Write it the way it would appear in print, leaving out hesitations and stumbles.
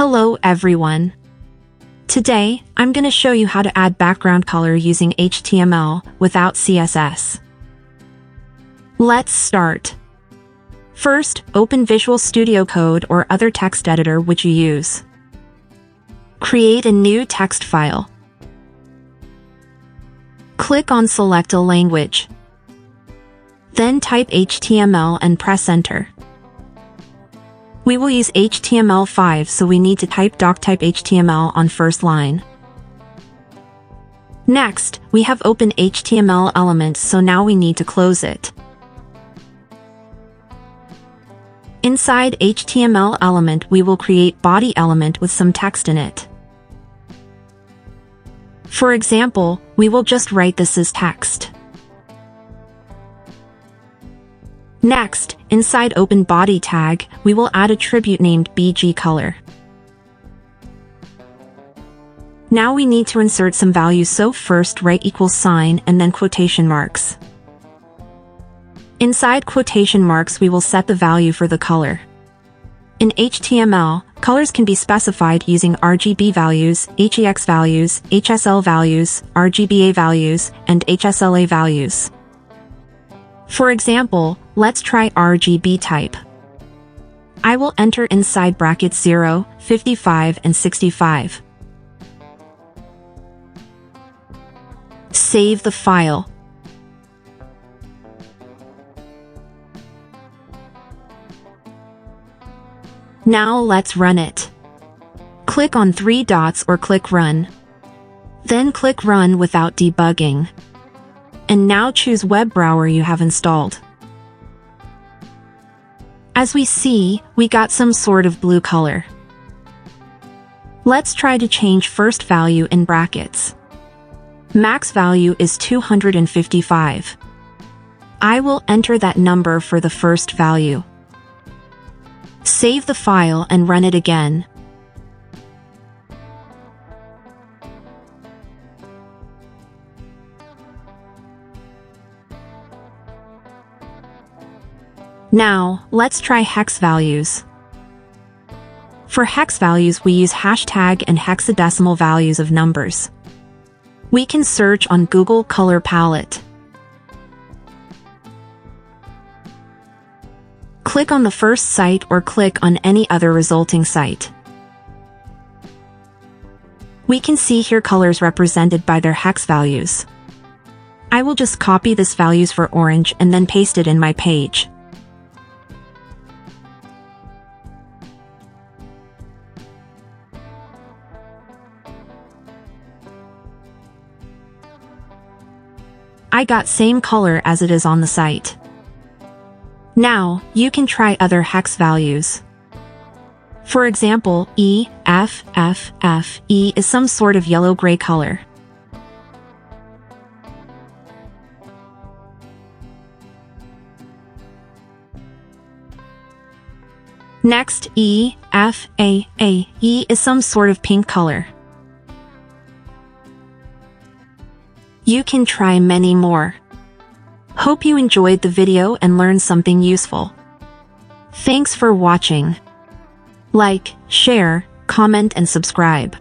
Hello everyone. Today, I'm going to show you how to add background color using HTML without CSS. Let's start. First, open Visual Studio Code or other text editor which you use. Create a new text file. Click on Select a language. Then type HTML and press Enter. We will use HTML5, so we need to type doctype HTML on first line. Next, we have open HTML element, so now we need to close it. Inside HTML element, we will create body element with some text in it. For example, we will just write this as text. Next, inside open body tag, we will add attribute named bgColor. Now we need to insert some values, so first write =sign and then quotation marks. Inside quotation marks, we will set the value for the color. In HTML, colors can be specified using RGB values, HEX values, HSL values, RGBA values, and HSLA values. For example, let's try RGB type. I will enter inside brackets 0, 55, and 65. Save the file. Now let's run it. Click on 3 dots or click Run. Then click Run without debugging. And now choose web browser you have installed. As we see, we got some sort of blue color. Let's try to change first value in brackets. Max value is 255. I will enter that number for the first value. Save the file and run it again. Now, let's try hex values. For hex values, we use hashtag and hexadecimal values of numbers. We can search on Google Color Palette. Click on the first site or click on any other resulting site. We can see here colors represented by their hex values. I will just copy this values for orange and then paste it in my page. I got same color as it is on the site. Now, you can try other hex values. For example, E, F, F, F, E is some sort of yellow-gray color. Next, E, F, A, E is some sort of pink color. You can try many more. Hope you enjoyed the video and learned something useful. Thanks for watching. Like, share, comment, and subscribe.